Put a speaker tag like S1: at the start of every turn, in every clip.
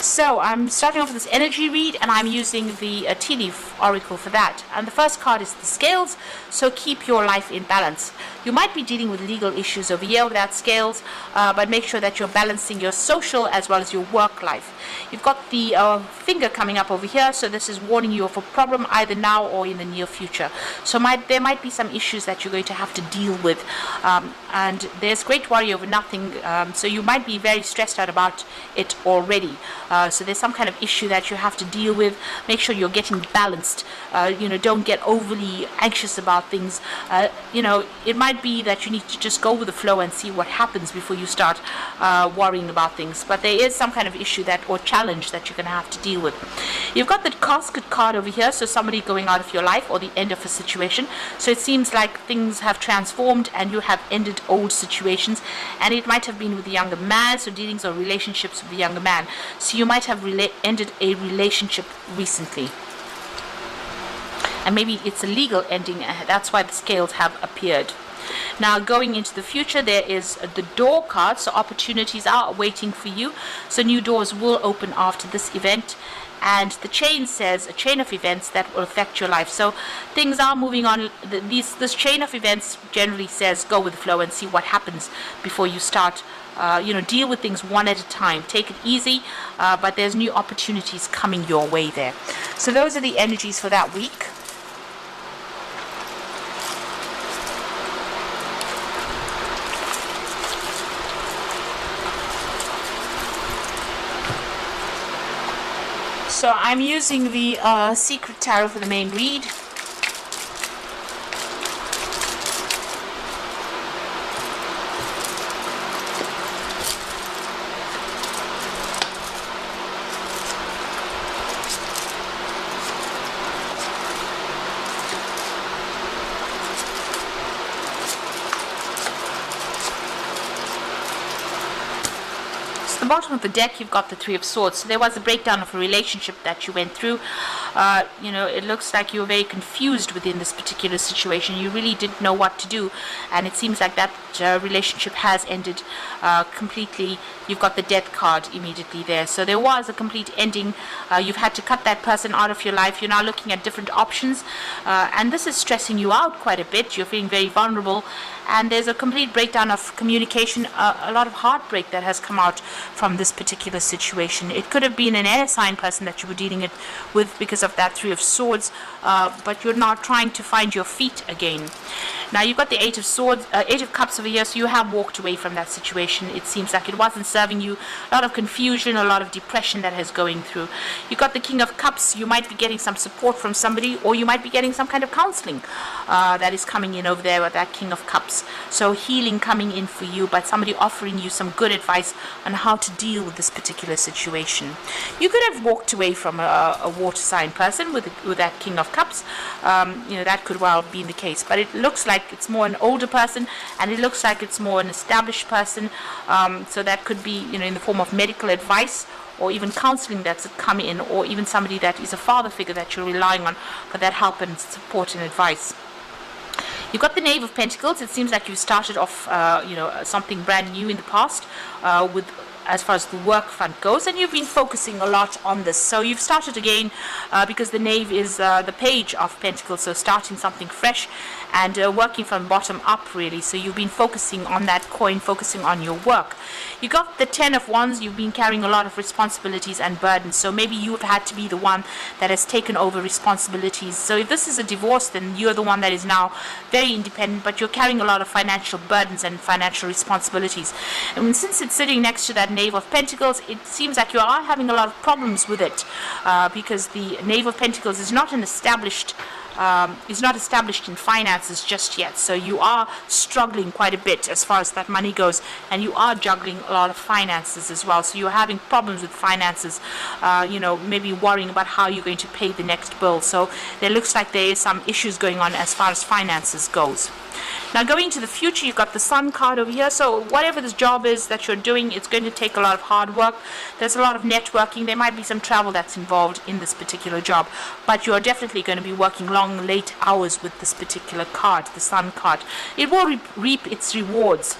S1: So I'm starting off with this energy read, and I'm using the tea leaf oracle for that. And the first card is the scales, so keep your life in balance. You might be dealing with legal issues over here with that scales, but make sure that you're balancing your social as well as your work life. You've got the finger coming up over here, so this is warning you of a problem either now or in the near future. So there might be some issues that you're going to have to deal with, and there's great worry over nothing, so you might be very stressed out about it already. So there's some kind of issue that you have to deal with. Make sure you're getting balanced. Don't get overly anxious about things. It might be that you need to just go with the flow and see what happens before you start worrying about things. But there is some kind of issue or challenge that you're going to have to deal with. You've got the casket card over here, so somebody going out of your life or the end of a situation. So it seems like things have transformed and you have ended old situations, and it might have been with a younger man, so dealings or relationships with a younger man. So you might have ended a relationship recently, and maybe it's a legal ending. That's why the scales have appeared. Now going into the future, there is the door card, so opportunities are waiting for you, so new doors will open after this event. And the chain says a chain of events that will affect your life, so things are moving on. This chain of events generally says go with the flow and see what happens before you start deal with things one at a time. Take it easy, but there's new opportunities coming your way there. So those are the energies for that week. So I'm using the Secret Tarot for the main read. The bottom of the deck, you've got the Three of Swords. So there was a breakdown of a relationship that you went through. It looks like you were very confused within this particular situation. You really didn't know what to do, and it seems like that relationship has ended completely. You've got the Death card immediately there. So there was a complete ending. You've had to cut that person out of your life. You're now looking at different options, and this is stressing you out quite a bit. You're feeling very vulnerable, and there's a complete breakdown of communication, a lot of heartbreak that has come out from this particular situation. It could have been an air sign person that you were dealing with because of that Three of Swords, but you're now trying to find your feet again. Now you've got the Eight of Cups over here, so you have walked away from that situation. It seems like it wasn't serving you. A lot of confusion, a lot of depression that is going through. You've got the King of Cups. You might be getting some support from somebody, or you might be getting some kind of counseling that is coming in over there with that King of Cups. So healing coming in for you, but somebody offering you some good advice on how to deal with this particular situation. You could have walked away from a water sign person with that King of Cups. That could well be the case, but it looks like it's more an older person, and it looks like it's more an established person. So that could be in the form of medical advice, or even counseling that's come in, or even somebody that is a father figure that you're relying on for that help and support and advice. You've got the Knave of Pentacles. It seems like you started off something brand new in the past with as far as the work front goes, and you've been focusing a lot on this. So you've started again because the Knave is the Page of Pentacles, so starting something fresh and working from bottom up, really. So you've been focusing on that coin, focusing on your work. You got the Ten of Wands. You've been carrying a lot of responsibilities and burdens, so maybe you've had to be the one that has taken over responsibilities. So if this is a divorce, then you're the one that is now very independent, but you're carrying a lot of financial burdens and financial responsibilities. And since it's sitting next to that Knave of Pentacles, it seems like you are having a lot of problems with it, because the Knave of Pentacles is not established in finances just yet. So you are struggling quite a bit as far as that money goes, and you are juggling a lot of finances as well. So you're having problems with finances, maybe worrying about how you're going to pay the next bill. So there looks like there is some issues going on as far as finances goes. Now going to the future, you've got the Sun card over here. So whatever this job is that you're doing, it's going to take a lot of hard work. There's a lot of networking. There might be some travel that's involved in this particular job, but you're definitely going to be working long, late hours with this particular card, the Sun card. It will reap its rewards.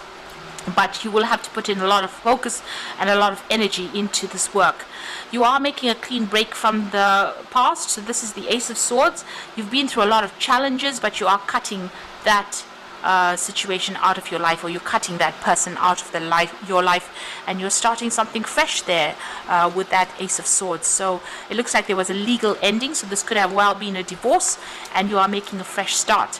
S1: but you will have to put in a lot of focus and a lot of energy into this work. You are making a clean break from the past, so this is the Ace of Swords. You've been through a lot of challenges, but you are cutting that situation out of your life, or you're cutting that person out of your life, and you're starting something fresh there with that Ace of Swords. So it looks like there was a legal ending, so this could have well been a divorce, and you are making a fresh start.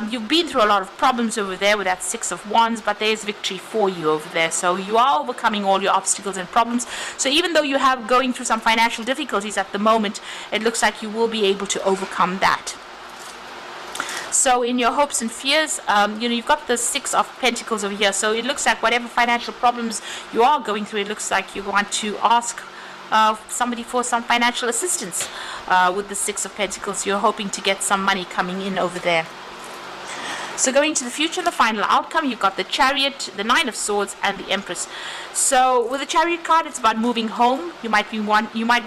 S1: You've been through a lot of problems over there with that Six of Wands, but there is victory for you over there. So you are overcoming all your obstacles and problems. So even though you have going through some financial difficulties at the moment, it looks like you will be able to overcome that. So in your hopes and fears, you've got the Six of Pentacles over here. So it looks like whatever financial problems you are going through, it looks like you want to ask somebody for some financial assistance with the Six of Pentacles. You're hoping to get some money coming in over there. So going to the future, the final outcome, you've got the Chariot, the Nine of Swords, and the Empress. So with the Chariot card, it's about moving home. You might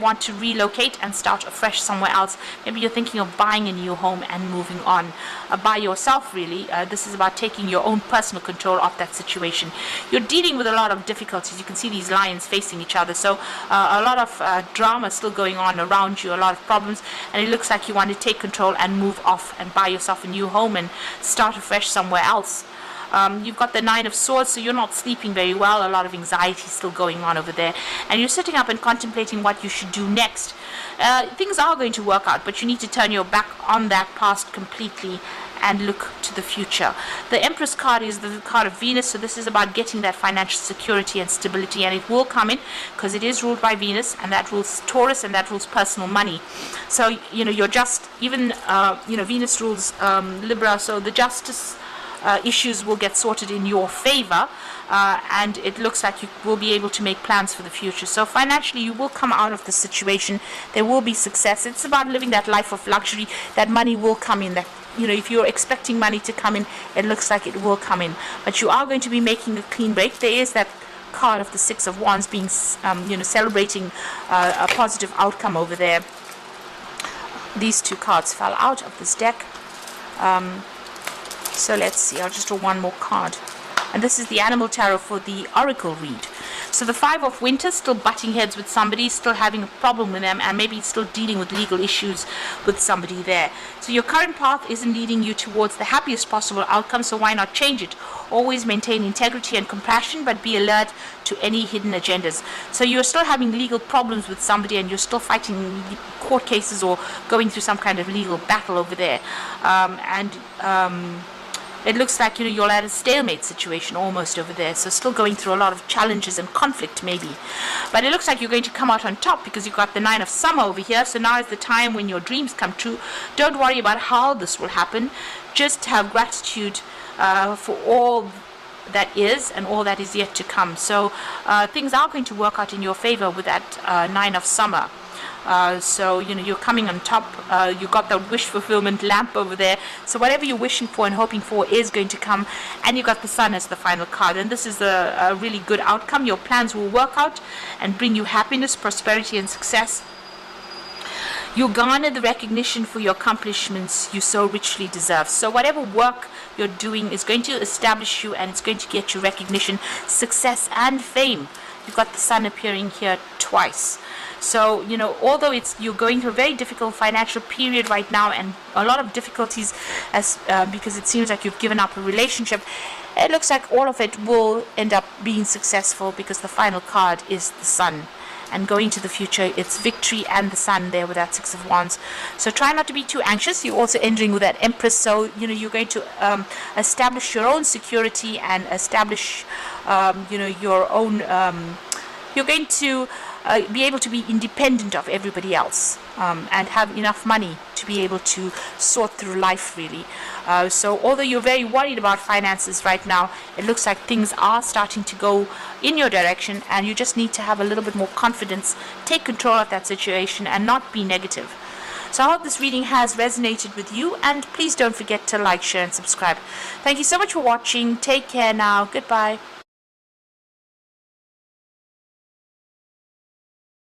S1: want to relocate and start afresh somewhere else. Maybe you're thinking of buying a new home and moving on by yourself, really. This is about taking your own personal control of that situation. You're dealing with a lot of difficulties. You can see these lions facing each other. So a lot of drama still going on around you, a lot of problems. And it looks like you want to take control and move off and buy yourself a new home and start afresh somewhere else. You've got the Nine of Swords, so you're not sleeping very well. A lot of anxiety still going on over there, and you're sitting up and contemplating what you should do next. Things are going to work out, but you need to turn your back on that past completely and look to the future. The Empress card is the card of Venus, so this is about getting that financial security and stability, and it will come in because it is ruled by Venus, and that rules Taurus, and that rules personal money. So you're just even Venus rules Libra, so the justice issues will get sorted in your favor, and it looks like you will be able to make plans for the future. So financially, you will come out of the situation. There will be success. It's about living that life of luxury. That money will come in. That if you're expecting money to come in, it looks like it will come in. But you are going to be making a clean break. There is that card of the Six of Wands being, celebrating a positive outcome over there. These two cards fell out of this deck. So let's see, I'll just draw one more card. And this is the Animal Tarot for the Oracle read. So the Five of Winter, still butting heads with somebody, still having a problem with them, and maybe still dealing with legal issues with somebody there. So your current path isn't leading you towards the happiest possible outcome, so why not change it? Always maintain integrity and compassion, but be alert to any hidden agendas. So you're still having legal problems with somebody, and you're still fighting court cases or going through some kind of legal battle over there. It looks like you're at a stalemate situation almost over there, so still going through a lot of challenges and conflict maybe. But it looks like you're going to come out on top because you've got the Nine of Summer over here, so now is the time when your dreams come true. Don't worry about how this will happen. Just have gratitude for all that is and all that is yet to come. So things are going to work out in your favor with that Nine of Summer. So you're coming on top. You got the wish fulfillment lamp over there, so whatever you're wishing for and hoping for is going to come. And you got the Sun as the final card, and this is a really good outcome. Your plans will work out and bring you happiness, prosperity, and success. You'll garner the recognition for your accomplishments you so richly deserve. So whatever work you're doing is going to establish you, and it's going to get you recognition, success, and fame. You've got the Sun appearing here twice. So, although you're going through a very difficult financial period right now, and a lot of difficulties because it seems like you've given up a relationship, it looks like all of it will end up being successful because the final card is the Sun. And going to the future, it's victory and the Sun there with that Six of Wands. So try not to be too anxious. You're also entering with that Empress, so you're going to establish your own security and establish your own. You're going to be able to be independent of everybody else and have enough money to be able to sort through life, really. So although you're very worried about finances right now, it looks like things are starting to go in your direction, and you just need to have a little bit more confidence, take control of that situation, and not be negative. So I hope this reading has resonated with you, and please don't forget to like, share, and subscribe. Thank you so much for watching. Take care now. Goodbye.